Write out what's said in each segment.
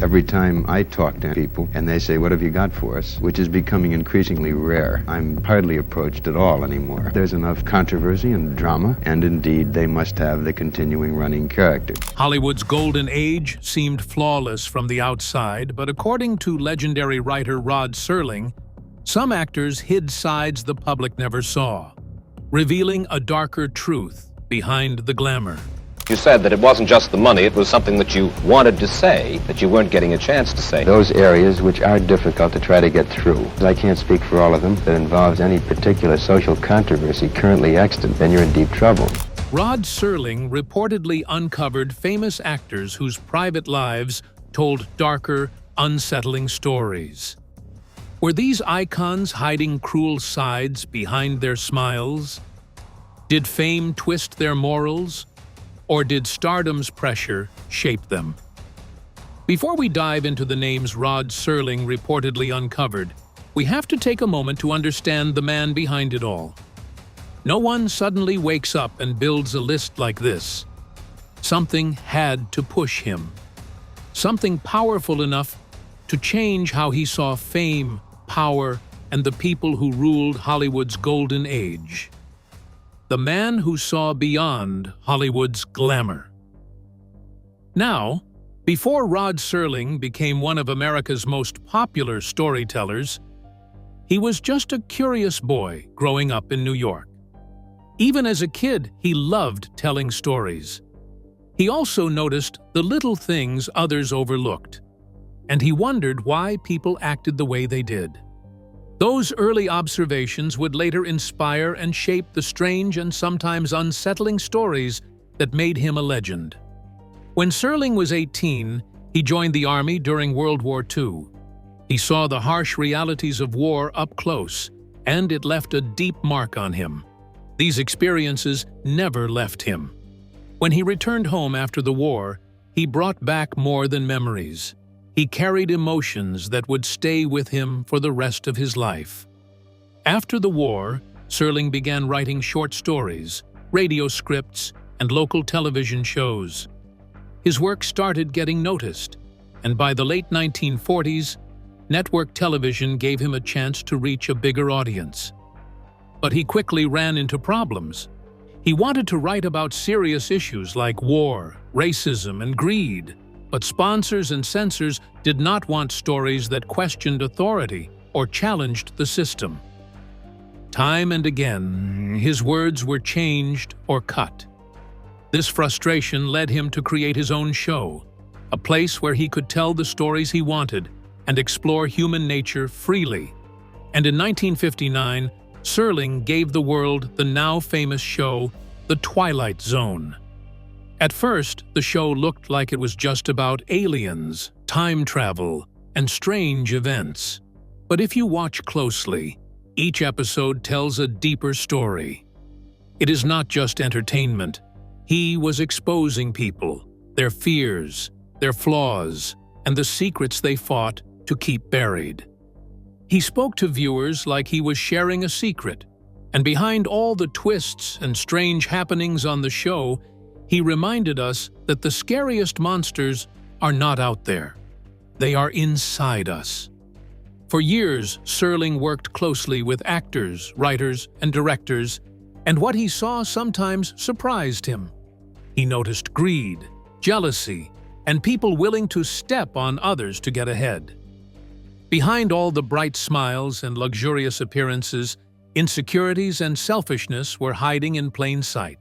Every time I talk to people and they say, "What have you got for us?" which is becoming increasingly rare, I'm hardly approached at all anymore. There's enough controversy and drama, and indeed they must have the continuing running character. Hollywood's golden age seemed flawless from the outside, but according to legendary writer Rod Serling, some actors hid sides the public never saw, revealing a darker truth behind the glamour. You said that it wasn't just the money, it was something that you wanted to say, that you weren't getting a chance to say. Those areas which are difficult to try to get through. I can't speak for all of them. That involves any particular social controversy currently extant, then you're in deep trouble. Rod Serling reportedly uncovered famous actors whose private lives told darker, unsettling stories. Were these icons hiding cruel sides behind their smiles? Did fame twist their morals? Or did stardom's pressure shape them? Before we dive into the names Rod Serling reportedly uncovered, we have to take a moment to understand the man behind it all. No one suddenly wakes up and builds a list like this. Something had to push him. Something powerful enough to change how he saw fame, power, and the people who ruled Hollywood's golden age. The man who saw beyond Hollywood's glamour. Now, before Rod Serling became one of America's most popular storytellers, he was just a curious boy growing up in New York. Even as a kid, he loved telling stories. He also noticed the little things others overlooked, and he wondered why people acted the way they did. Those early observations would later inspire and shape the strange and sometimes unsettling stories that made him a legend. When Serling was 18, he joined the Army during World War II. He saw the harsh realities of war up close, and it left a deep mark on him. These experiences never left him. When he returned home after the war, he brought back more than memories. He carried emotions that would stay with him for the rest of his life. After the war, Serling began writing short stories, radio scripts, and local television shows. His work started getting noticed, and by the late 1940s, network television gave him a chance to reach a bigger audience. But he quickly ran into problems. He wanted to write about serious issues like war, racism, and greed. But sponsors and censors did not want stories that questioned authority or challenged the system. Time and again, his words were changed or cut. This frustration led him to create his own show, a place where he could tell the stories he wanted and explore human nature freely. And in 1959, Serling gave the world the now famous show, The Twilight Zone. At first, the show looked like it was just about aliens, time travel, and strange events. But if you watch closely, each episode tells a deeper story. It is not just entertainment. He was exposing people, their fears, their flaws, and the secrets they fought to keep buried. He spoke to viewers like he was sharing a secret, and behind all the twists and strange happenings on the show, he reminded us that the scariest monsters are not out there. They are inside us. For years, Serling worked closely with actors, writers, and directors, and what he saw sometimes surprised him. He noticed greed, jealousy, and people willing to step on others to get ahead. Behind all the bright smiles and luxurious appearances, insecurities and selfishness were hiding in plain sight.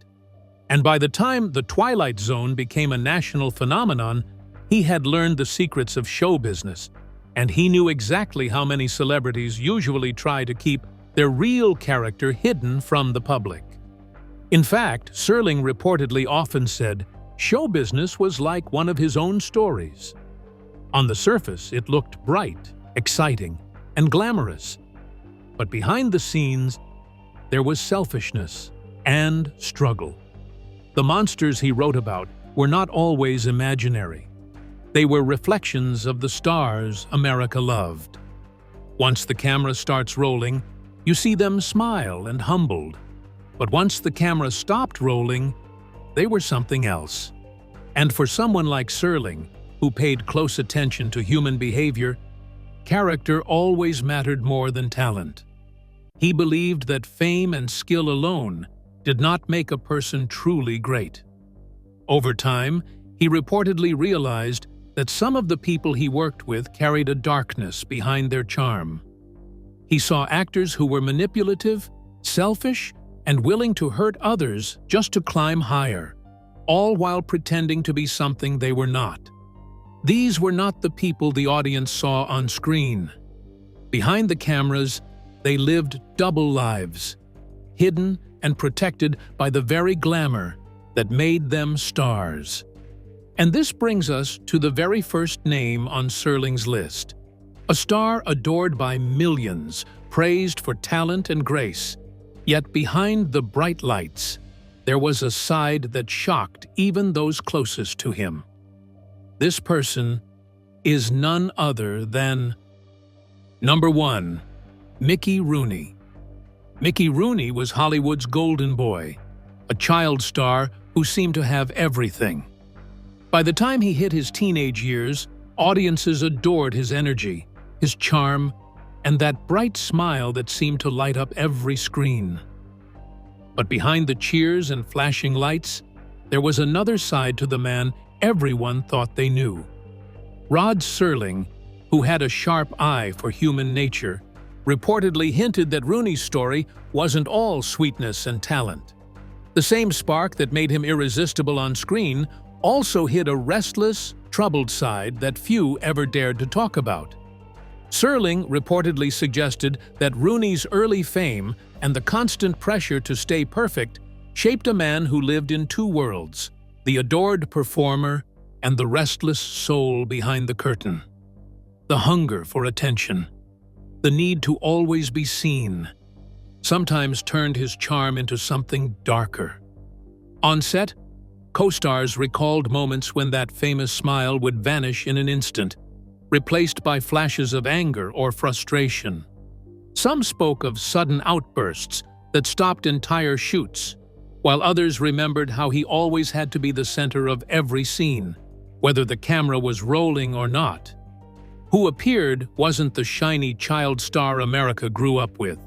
And by the time The Twilight Zone became a national phenomenon, he had learned the secrets of show business, and he knew exactly how many celebrities usually try to keep their real character hidden from the public. In fact, Serling reportedly often said, show business was like one of his own stories. On the surface, it looked bright, exciting, and glamorous. But behind the scenes, there was selfishness and struggle. The monsters he wrote about were not always imaginary. They were reflections of the stars America loved. Once the camera starts rolling, you see them smile and humbled. But once the camera stopped rolling, they were something else. And for someone like Serling, who paid close attention to human behavior, character always mattered more than talent. He believed that fame and skill alone did not make a person truly great. Over time, he reportedly realized that some of the people he worked with carried a darkness behind their charm. He saw actors who were manipulative, selfish, and willing to hurt others just to climb higher, all while pretending to be something they were not. These were not the people the audience saw on screen. Behind the cameras, they lived double lives, hidden and protected by the very glamour that made them stars. And this brings us to the very first name on Serling's list. A star adored by millions, praised for talent and grace. Yet behind the bright lights, there was a side that shocked even those closest to him. This person is none other than Number 1. Mickey Rooney. Mickey Rooney was Hollywood's golden boy, a child star who seemed to have everything. By the time he hit his teenage years, audiences adored his energy, his charm, and that bright smile that seemed to light up every screen. But behind the cheers and flashing lights, there was another side to the man everyone thought they knew. Rod Serling, who had a sharp eye for human nature, reportedly hinted that Rooney's story wasn't all sweetness and talent. The same spark that made him irresistible on screen also hid a restless, troubled side that few ever dared to talk about. Serling reportedly suggested that Rooney's early fame and the constant pressure to stay perfect shaped a man who lived in two worlds, the adored performer and the restless soul behind the curtain. The hunger for attention, the need to always be seen, sometimes turned his charm into something darker. On set, co-stars recalled moments when that famous smile would vanish in an instant, replaced by flashes of anger or frustration. Some spoke of sudden outbursts that stopped entire shoots, while others remembered how he always had to be the center of every scene, whether the camera was rolling or not. Who appeared wasn't the shiny child star America grew up with,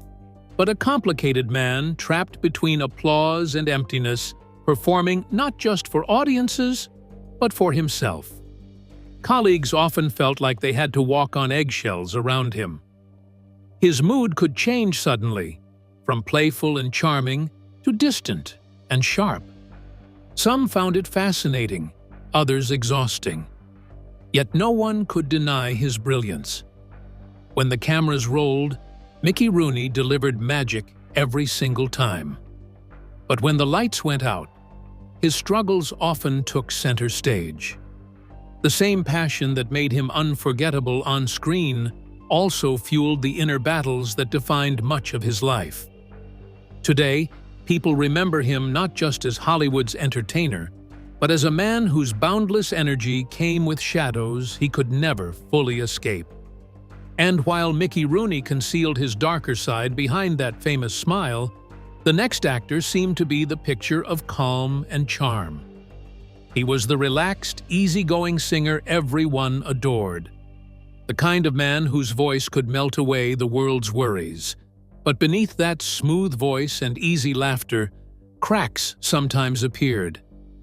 but a complicated man trapped between applause and emptiness, performing not just for audiences, but for himself. Colleagues often felt like they had to walk on eggshells around him. His mood could change suddenly, from playful and charming to distant and sharp. Some found it fascinating, others exhausting. Yet no one could deny his brilliance. When the cameras rolled, Mickey Rooney delivered magic every single time. But when the lights went out, his struggles often took center stage. The same passion that made him unforgettable on screen also fueled the inner battles that defined much of his life. Today, people remember him not just as Hollywood's entertainer, but as a man whose boundless energy came with shadows he could never fully escape. And while Mickey Rooney concealed his darker side behind that famous smile, the next actor seemed to be the picture of calm and charm. He was the relaxed, easygoing singer everyone adored, the kind of man whose voice could melt away the world's worries. But beneath that smooth voice and easy laughter, cracks sometimes appeared.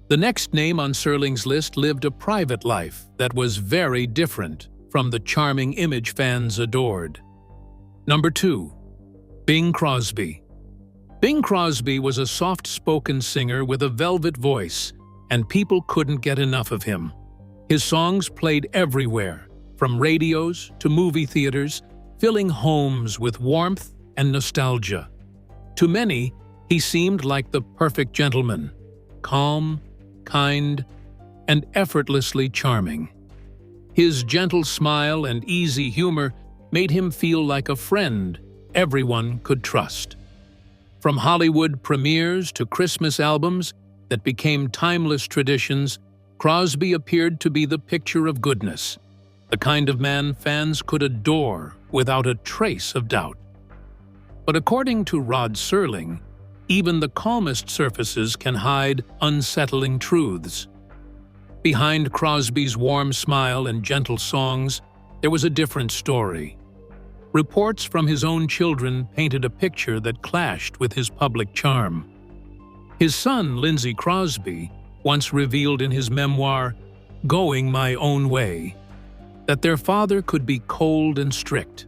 The next name on Serling's list lived a private life that was very different from the charming image fans adored. Number 2. Bing Crosby. Bing Crosby was a soft-spoken singer with a velvet voice, and people couldn't get enough of him. His songs played everywhere, from radios to movie theaters, filling homes with warmth and nostalgia. To many, he seemed like the perfect gentleman, calm, kind, and effortlessly charming. His gentle smile and easy humor made him feel like a friend everyone could trust. From Hollywood premieres to Christmas albums that became timeless traditions, Crosby appeared to be the picture of goodness, the kind of man fans could adore without a trace of doubt. But according to Rod Serling, even the calmest surfaces can hide unsettling truths. Behind Crosby's warm smile and gentle songs, there was a different story. Reports from his own children painted a picture that clashed with his public charm. His son, Lindsay Crosby, once revealed in his memoir, Going My Own Way, that their father could be cold and strict,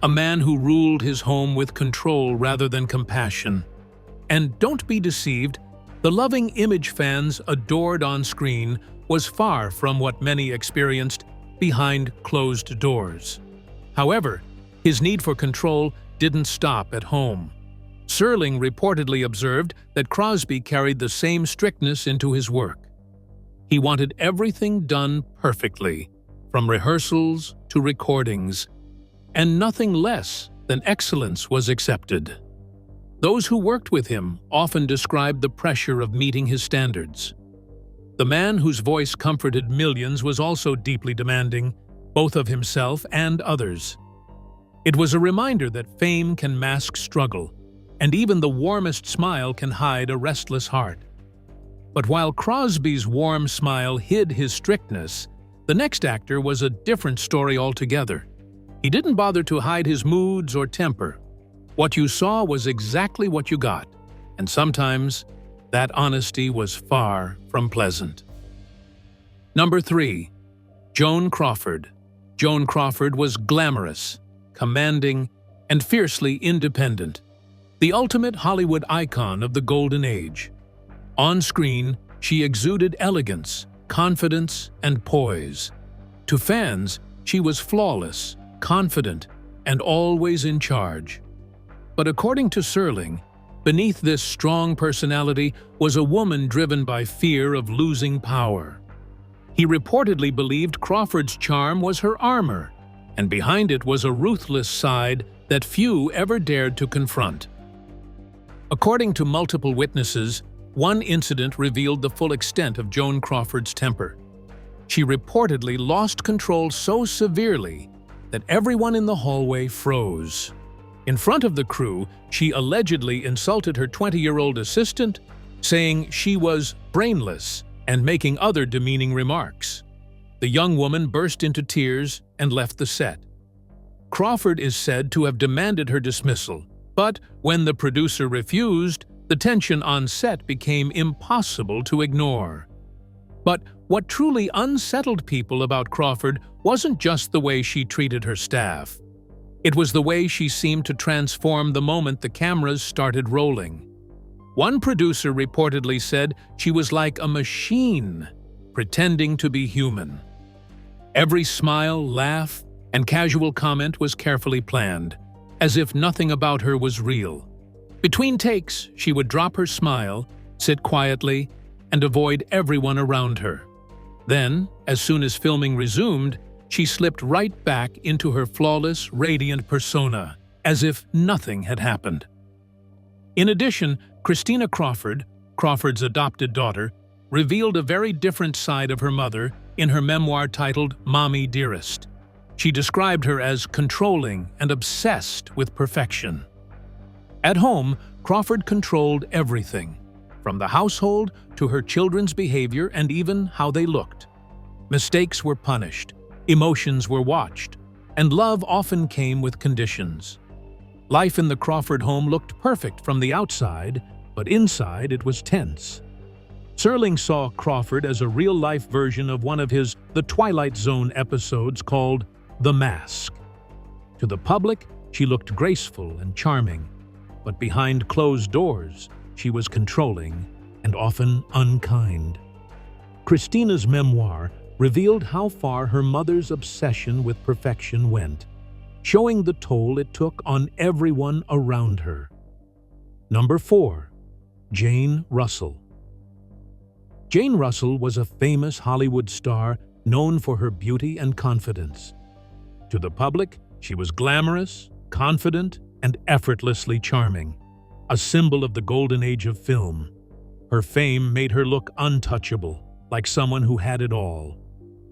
a man who ruled his home with control rather than compassion. And don't be deceived, the loving image fans adored on screen was far from what many experienced behind closed doors. However, his need for control didn't stop at home. Serling reportedly observed that Crosby carried the same strictness into his work. He wanted everything done perfectly, from rehearsals to recordings, and nothing less than excellence was accepted. Those who worked with him often described the pressure of meeting his standards. The man whose voice comforted millions was also deeply demanding, both of himself and others. It was a reminder that fame can mask struggle, and even the warmest smile can hide a restless heart. But while Crosby's warm smile hid his strictness, the next actor was a different story altogether. He didn't bother to hide his moods or temper. What you saw was exactly what you got, and sometimes that honesty was far from pleasant. Number 3. Joan Crawford. Joan Crawford was glamorous, commanding, and fiercely independent, the ultimate Hollywood icon of the Golden Age. On screen, she exuded elegance, confidence, and poise. To fans, she was flawless, confident, and always in charge. But according to Serling, beneath this strong personality was a woman driven by fear of losing power. He reportedly believed Crawford's charm was her armor, and behind it was a ruthless side that few ever dared to confront. According to multiple witnesses, one incident revealed the full extent of Joan Crawford's temper. She reportedly lost control so severely that everyone in the hallway froze. In front of the crew, she allegedly insulted her 20-year-old assistant, saying she was brainless and making other demeaning remarks. The young woman burst into tears and left the set. Crawford is said to have demanded her dismissal, but when the producer refused, the tension on set became impossible to ignore. But what truly unsettled people about Crawford wasn't just the way she treated her staff. It was the way she seemed to transform the moment the cameras started rolling. One producer reportedly said she was like a machine, pretending to be human. Every smile, laugh, and casual comment was carefully planned, as if nothing about her was real. Between takes, she would drop her smile, sit quietly, and avoid everyone around her. Then, as soon as filming resumed, she slipped right back into her flawless, radiant persona, as if nothing had happened. In addition, Christina Crawford, Crawford's adopted daughter, revealed a very different side of her mother in her memoir titled Mommy Dearest. She described her as controlling and obsessed with perfection. At home, Crawford controlled everything, from the household to her children's behavior and even how they looked. Mistakes were punished, emotions were watched, and love often came with conditions. Life in the Crawford home looked perfect from the outside, but inside it was tense. Serling saw Crawford as a real-life version of one of his The Twilight Zone episodes called The Mask. To the public, she looked graceful and charming, but behind closed doors, she was controlling and often unkind. Christina's memoir revealed how far her mother's obsession with perfection went, showing the toll it took on everyone around her. Number 4. Jane Russell. Jane Russell was a famous Hollywood star known for her beauty and confidence. To the public, she was glamorous, confident, and effortlessly charming, a symbol of the golden age of film. Her fame made her look untouchable, like someone who had it all.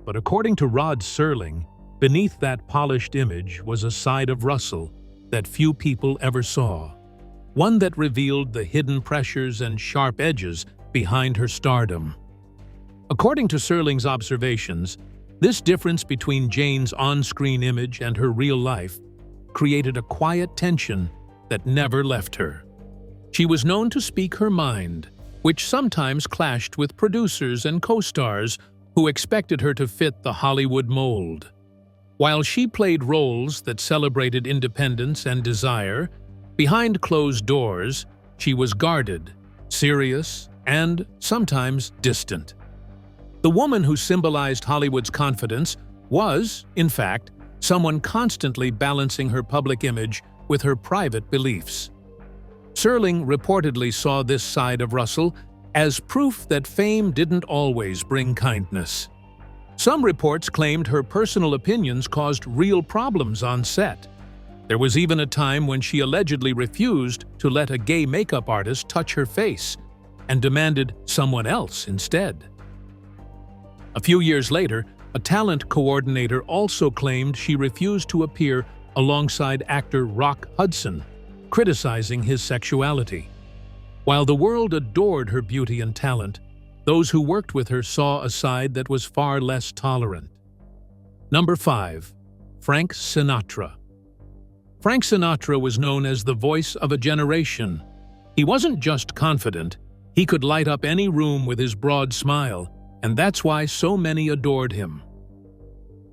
But according to Rod Serling, beneath that polished image was a side of Russell that few people ever saw, one that revealed the hidden pressures and sharp edges behind her stardom. According to Serling's observations, this difference between Jane's on-screen image and her real life created a quiet tension that never left her. She was known to speak her mind, which sometimes clashed with producers and co-stars who expected her to fit the Hollywood mold. While she played roles that celebrated independence and desire, behind closed doors, she was guarded, serious, and sometimes distant. The woman who symbolized Hollywood's confidence was, in fact, someone constantly balancing her public image with her private beliefs. Serling reportedly saw this side of Russell as proof that fame didn't always bring kindness. Some reports claimed her personal opinions caused real problems on set. There was even a time when she allegedly refused to let a gay makeup artist touch her face and demanded someone else instead. A few years later, a talent coordinator also claimed she refused to appear alongside actor Rock Hudson, criticizing his sexuality. While the world adored her beauty and talent, those who worked with her saw a side that was far less tolerant. Number 5. Frank Sinatra. Frank Sinatra was known as the voice of a generation. He wasn't just confident, he could light up any room with his broad smile, and that's why so many adored him.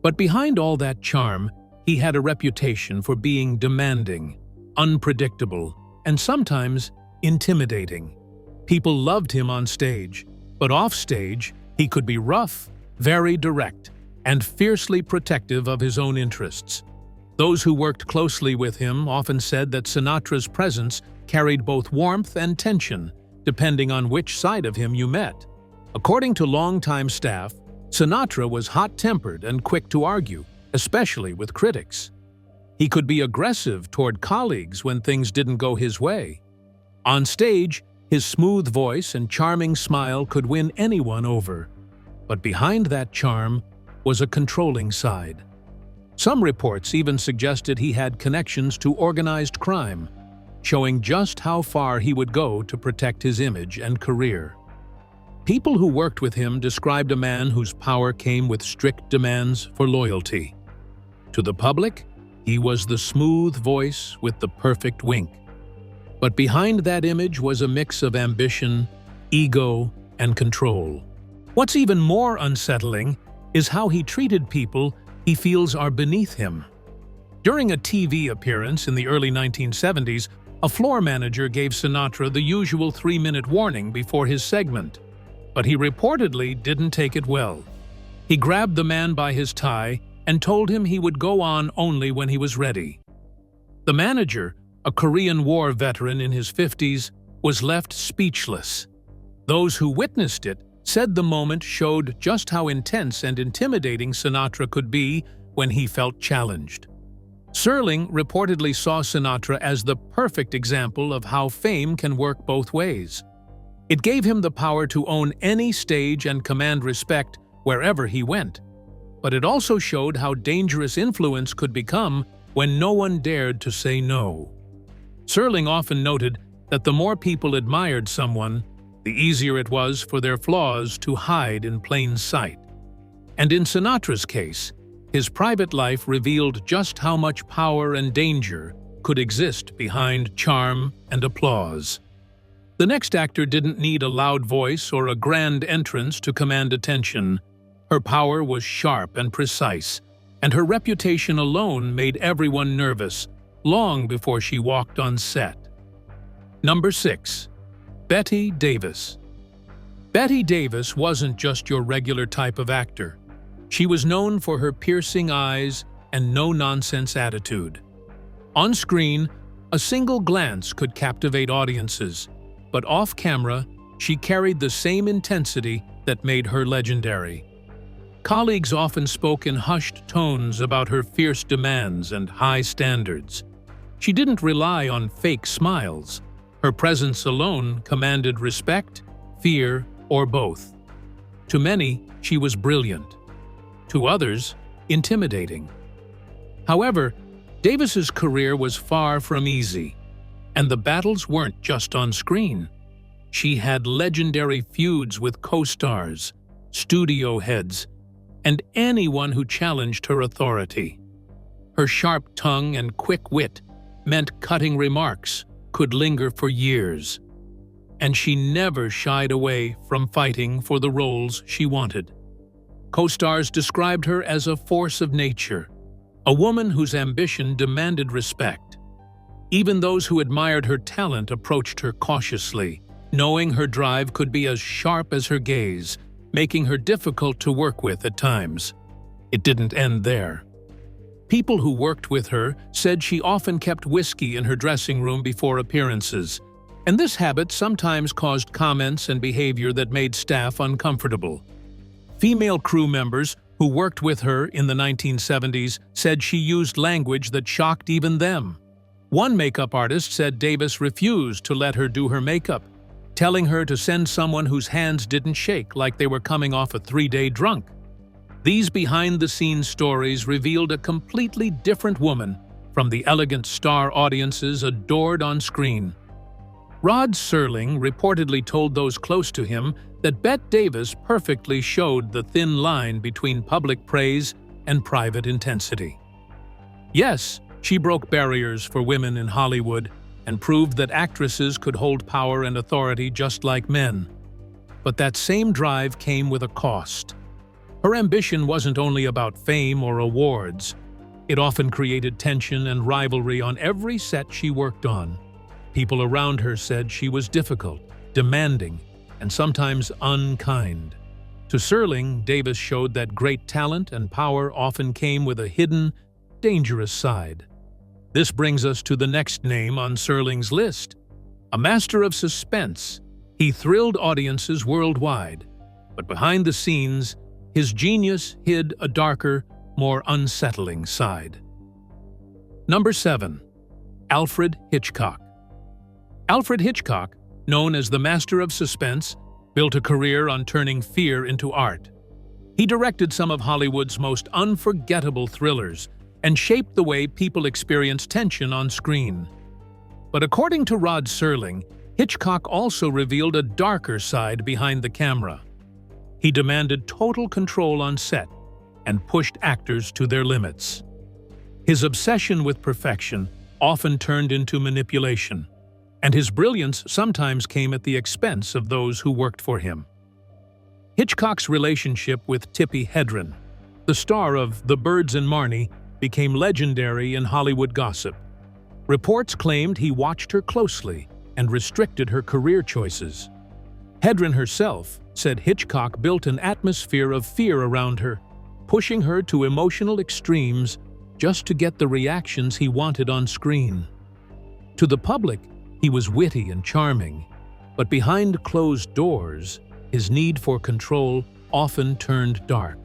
But behind all that charm, he had a reputation for being demanding, unpredictable, and sometimes intimidating. People loved him on stage, but off stage, he could be rough, very direct, and fiercely protective of his own interests. Those who worked closely with him often said that Sinatra's presence carried both warmth and tension, depending on which side of him you met. According to longtime staff, Sinatra was hot-tempered and quick to argue, especially with critics. He could be aggressive toward colleagues when things didn't go his way. On stage, his smooth voice and charming smile could win anyone over. But behind that charm was a controlling side. Some reports even suggested he had connections to organized crime, showing just how far he would go to protect his image and career. People who worked with him described a man whose power came with strict demands for loyalty. To the public, he was the smooth voice with the perfect wink. But behind that image was a mix of ambition, ego, and control. What's even more unsettling is how he treated people he feels are beneath him. During a TV appearance in the early 1970s, a floor manager gave Sinatra the usual 3-minute warning before his segment. But he reportedly didn't take it well. He grabbed the man by his tie and told him he would go on only when he was ready. The manager, a Korean War veteran in his 50s, was left speechless. Those who witnessed it said the moment showed just how intense and intimidating Sinatra could be when he felt challenged. Serling reportedly saw Sinatra as the perfect example of how fame can work both ways. It gave him the power to own any stage and command respect wherever he went. But it also showed how dangerous influence could become when no one dared to say no. Serling often noted that the more people admired someone, the easier it was for their flaws to hide in plain sight. And in Sinatra's case, his private life revealed just how much power and danger could exist behind charm and applause. The next actor didn't need a loud voice or a grand entrance to command attention. Her power was sharp and precise, and her reputation alone made everyone nervous, long before she walked on set. Number 6. Bette Davis. Bette Davis wasn't just your regular type of actor. She was known for her piercing eyes and no-nonsense attitude. On screen, a single glance could captivate audiences, but off-camera, she carried the same intensity that made her legendary. Colleagues often spoke in hushed tones about her fierce demands and high standards. She didn't rely on fake smiles. Her presence alone commanded respect, fear, or both. To many, she was brilliant. To others, intimidating. However, Davis's career was far from easy. And the battles weren't just on screen. She had legendary feuds with co-stars, studio heads, and anyone who challenged her authority. Her sharp tongue and quick wit meant cutting remarks could linger for years, and she never shied away from fighting for the roles she wanted. Co-stars described her as a force of nature, a woman whose ambition demanded respect. Even those who admired her talent approached her cautiously, knowing her drive could be as sharp as her gaze, making her difficult to work with at times. It didn't end there. People who worked with her said she often kept whiskey in her dressing room before appearances, and this habit sometimes caused comments and behavior that made staff uncomfortable. Female crew members who worked with her in the 1970s said she used language that shocked even them. One makeup artist said Davis refused to let her do her makeup, telling her to send someone whose hands didn't shake like they were coming off a 3-day drunk. These behind-the-scenes stories revealed a completely different woman from the elegant star audiences adored on screen. Rod Serling reportedly told those close to him that Bette Davis perfectly showed the thin line between public praise and private intensity. Yes, she broke barriers for women in Hollywood and proved that actresses could hold power and authority just like men. But that same drive came with a cost. Her ambition wasn't only about fame or awards. It often created tension and rivalry on every set she worked on. People around her said she was difficult, demanding, and sometimes unkind. To Serling, Davis showed that great talent and power often came with a hidden, dangerous side. This brings us to the next name on Serling's list. A master of suspense, he thrilled audiences worldwide. But behind the scenes, his genius hid a darker, more unsettling side. Number 7. Alfred Hitchcock. Alfred Hitchcock, known as the master of suspense, built a career on turning fear into art. He directed some of Hollywood's most unforgettable thrillers and shaped the way people experience tension on screen. But according to Rod Serling, Hitchcock also revealed a darker side behind the camera. He demanded total control on set and pushed actors to their limits. His obsession with perfection often turned into manipulation, and his brilliance sometimes came at the expense of those who worked for him. Hitchcock's relationship with Tippi Hedren, the star of The Birds and Marnie, became legendary in Hollywood gossip. Reports claimed he watched her closely and restricted her career choices. Hedren herself said Hitchcock built an atmosphere of fear around her, pushing her to emotional extremes just to get the reactions he wanted on screen. To the public, he was witty and charming, but behind closed doors, his need for control often turned dark.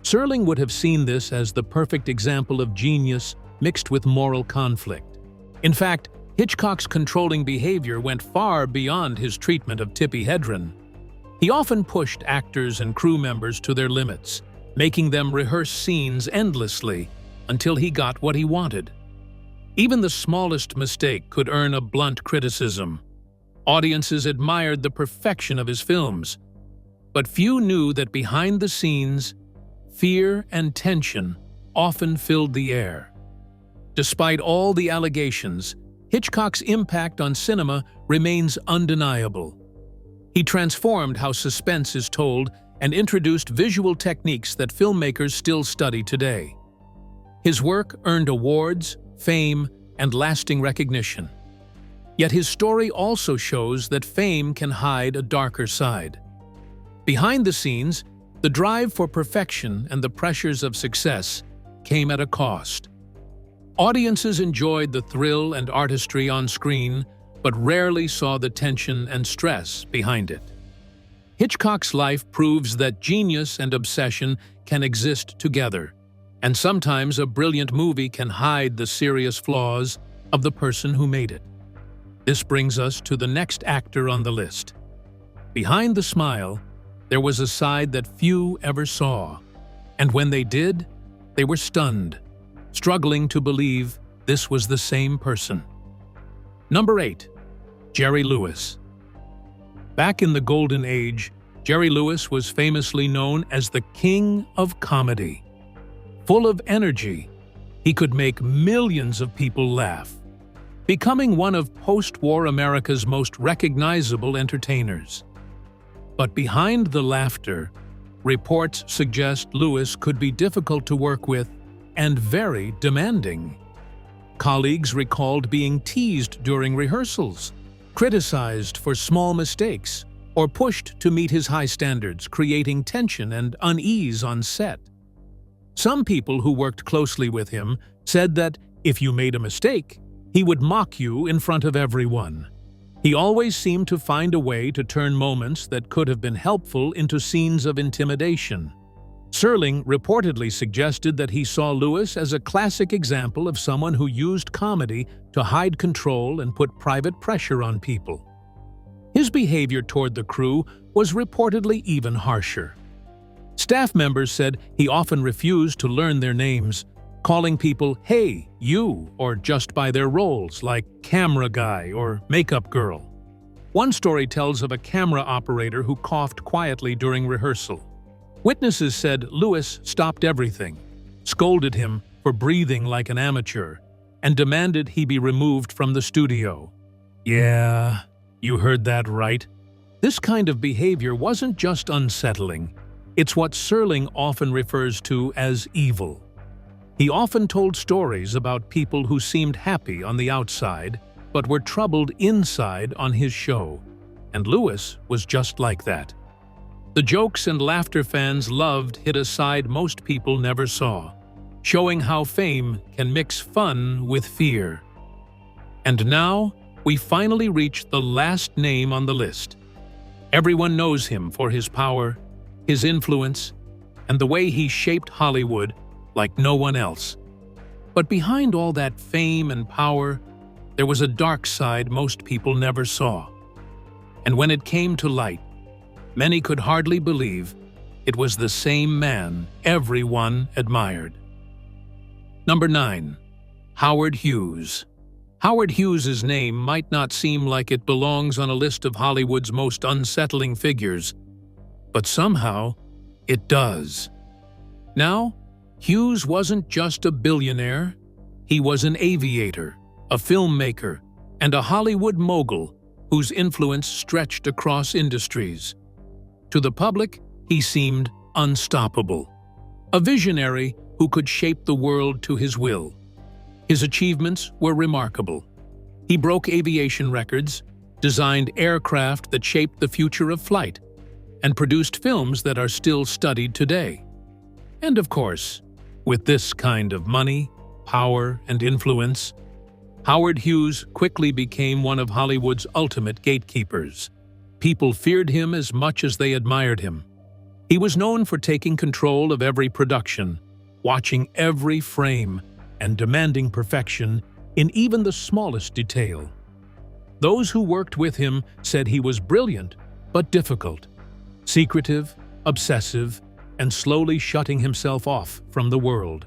Serling would have seen this as the perfect example of genius mixed with moral conflict. In fact, Hitchcock's controlling behavior went far beyond his treatment of Tippi Hedren. He often pushed actors and crew members to their limits, making them rehearse scenes endlessly until he got what he wanted. Even the smallest mistake could earn a blunt criticism. Audiences admired the perfection of his films, but few knew that behind the scenes, fear and tension often filled the air. Despite all the allegations, Hitchcock's impact on cinema remains undeniable. He transformed how suspense is told and introduced visual techniques that filmmakers still study today. His work earned awards, fame, and lasting recognition. Yet his story also shows that fame can hide a darker side. Behind the scenes, the drive for perfection and the pressures of success came at a cost. Audiences enjoyed the thrill and artistry on screen, but rarely saw the tension and stress behind it. Hitchcock's life proves that genius and obsession can exist together, and sometimes a brilliant movie can hide the serious flaws of the person who made it. This brings us to the next actor on the list. Behind the smile, there was a side that few ever saw, and when they did, they were stunned, struggling to believe this was the same person. Number 8. Jerry Lewis. Back in the Golden Age, Jerry Lewis was famously known as the king of comedy. Full of energy, he could make millions of people laugh, becoming one of post-war America's most recognizable entertainers. But behind the laughter, reports suggest Lewis could be difficult to work with and very demanding. Colleagues recalled being teased during rehearsals, criticized for small mistakes, or pushed to meet his high standards, creating tension and unease on set. Some people who worked closely with him said that if you made a mistake, he would mock you in front of everyone. He always seemed to find a way to turn moments that could have been helpful into scenes of intimidation. Serling reportedly suggested that he saw Lewis as a classic example of someone who used comedy to hide control and put private pressure on people. His behavior toward the crew was reportedly even harsher. Staff members said he often refused to learn their names, calling people "Hey, you," or just by their roles like camera guy or makeup girl. One story tells of a camera operator who coughed quietly during rehearsal. Witnesses said Lewis stopped everything, scolded him for breathing like an amateur, and demanded he be removed from the studio. Yeah, you heard that right. This kind of behavior wasn't just unsettling. It's what Serling often refers to as evil. He often told stories about people who seemed happy on the outside, but were troubled inside on his show. And Lewis was just like that. The jokes and laughter fans loved hit a side most people never saw, showing how fame can mix fun with fear. And now, we finally reach the last name on the list. Everyone knows him for his power, his influence, and the way he shaped Hollywood like no one else. But behind all that fame and power, there was a dark side most people never saw. And when it came to light, many could hardly believe it was the same man everyone admired. Number 9. Howard Hughes. Howard Hughes's name might not seem like it belongs on a list of Hollywood's most unsettling figures, but somehow it does. Now, Hughes wasn't just a billionaire, he was an aviator, a filmmaker, and a Hollywood mogul whose influence stretched across industries. To the public, he seemed unstoppable, a visionary who could shape the world to his will. His achievements were remarkable. He broke aviation records, designed aircraft that shaped the future of flight, and produced films that are still studied today. And of course, with this kind of money, power, and influence, Howard Hughes quickly became one of Hollywood's ultimate gatekeepers. People feared him as much as they admired him. He was known for taking control of every production, watching every frame, and demanding perfection in even the smallest detail. Those who worked with him said he was brilliant but difficult, secretive, obsessive, and slowly shutting himself off from the world.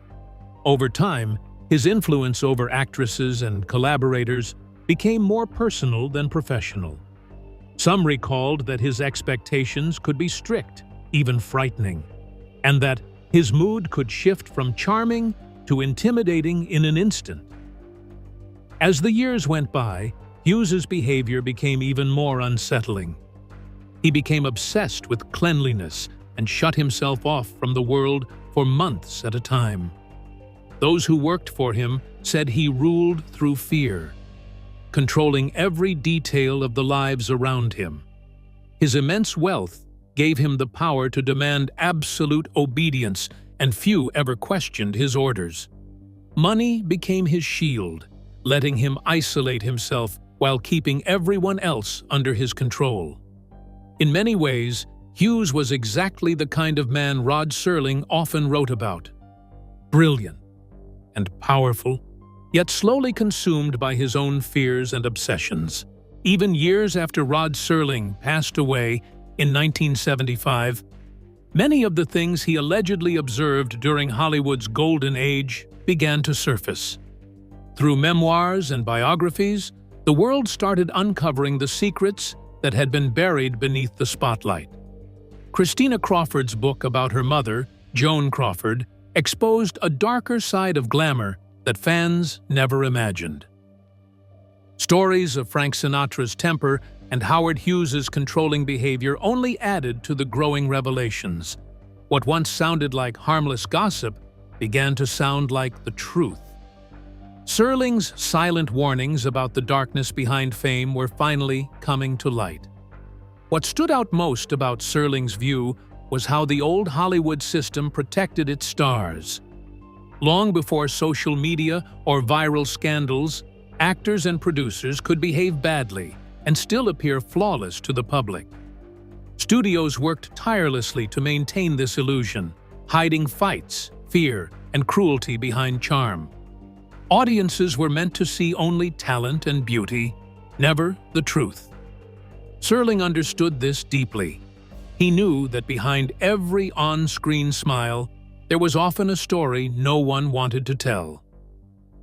Over time, his influence over actresses and collaborators became more personal than professional. Some recalled that his expectations could be strict, even frightening, and that his mood could shift from charming to intimidating in an instant. As the years went by, Hughes's behavior became even more unsettling. He became obsessed with cleanliness and shut himself off from the world for months at a time. Those who worked for him said he ruled through fear, controlling every detail of the lives around him. His immense wealth gave him the power to demand absolute obedience, and few ever questioned his orders. Money became his shield, letting him isolate himself while keeping everyone else under his control. In many ways, Hughes was exactly the kind of man Rod Serling often wrote about. Brilliant and powerful, yet slowly consumed by his own fears and obsessions. Even years after Rod Serling passed away in 1975, many of the things he allegedly observed during Hollywood's golden age began to surface. Through memoirs and biographies, the world started uncovering the secrets that had been buried beneath the spotlight. Christina Crawford's book about her mother, Joan Crawford, exposed a darker side of glamour that fans never imagined. Stories of Frank Sinatra's temper and Howard Hughes's controlling behavior only added to the growing revelations. What once sounded like harmless gossip began to sound like the truth. Serling's silent warnings about the darkness behind fame were finally coming to light. What stood out most about Serling's view was how the old Hollywood system protected its stars. Long before social media or viral scandals, actors and producers could behave badly and still appear flawless to the public. Studios worked tirelessly to maintain this illusion, hiding fights, fear, and cruelty behind charm. Audiences were meant to see only talent and beauty, never the truth. Serling understood this deeply. He knew that behind every on-screen smile, there was often a story no one wanted to tell.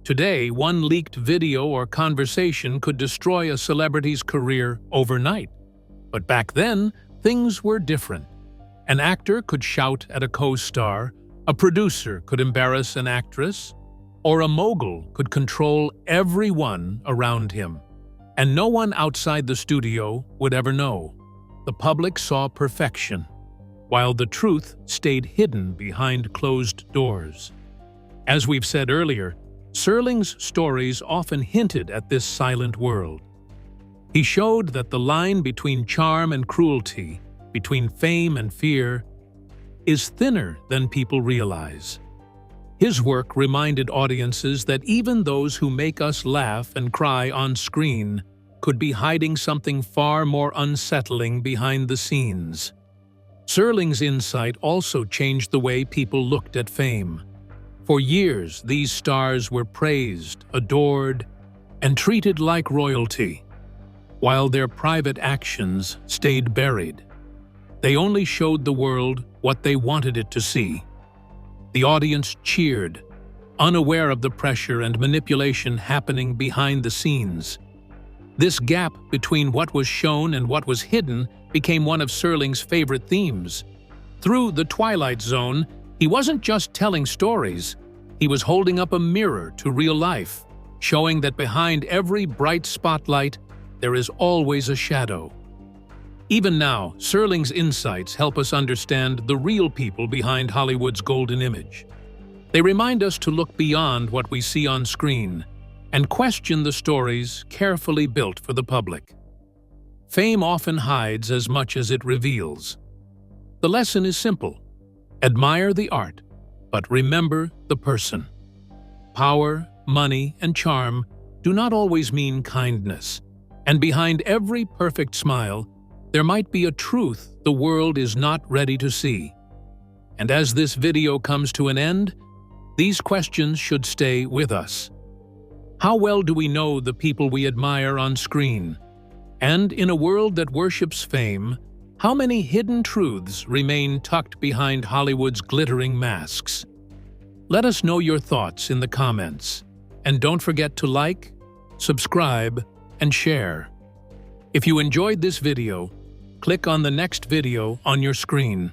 Today, one leaked video or conversation could destroy a celebrity's career overnight. But back then, things were different. An actor could shout at a co-star, a producer could embarrass an actress, or a mogul could control everyone around him. And no one outside the studio would ever know. The public saw perfection, while the truth stayed hidden behind closed doors. As we've said earlier, Serling's stories often hinted at this silent world. He showed that the line between charm and cruelty, between fame and fear, is thinner than people realize. His work reminded audiences that even those who make us laugh and cry on screen could be hiding something far more unsettling behind the scenes. Serling's insight also changed the way people looked at fame. For years, these stars were praised, adored, and treated like royalty, while their private actions stayed buried. They only showed the world what they wanted it to see. The audience cheered, unaware of the pressure and manipulation happening behind the scenes. This gap between what was shown and what was hidden became one of Serling's favorite themes. Through The Twilight Zone, he wasn't just telling stories, he was holding up a mirror to real life, showing that behind every bright spotlight, there is always a shadow. Even now, Serling's insights help us understand the real people behind Hollywood's golden image. They remind us to look beyond what we see on screen and question the stories carefully built for the public. Fame often hides as much as it reveals. The lesson is simple: admire the art, but remember the person. Power, money, and charm do not always mean kindness, and behind every perfect smile, there might be a truth the world is not ready to see. And as this video comes to an end, these questions should stay with us. How well do we know the people we admire on screen? And in a world that worships fame, how many hidden truths remain tucked behind Hollywood's glittering masks? Let us know your thoughts in the comments. And don't forget to like, subscribe, and share. If you enjoyed this video, click on the next video on your screen.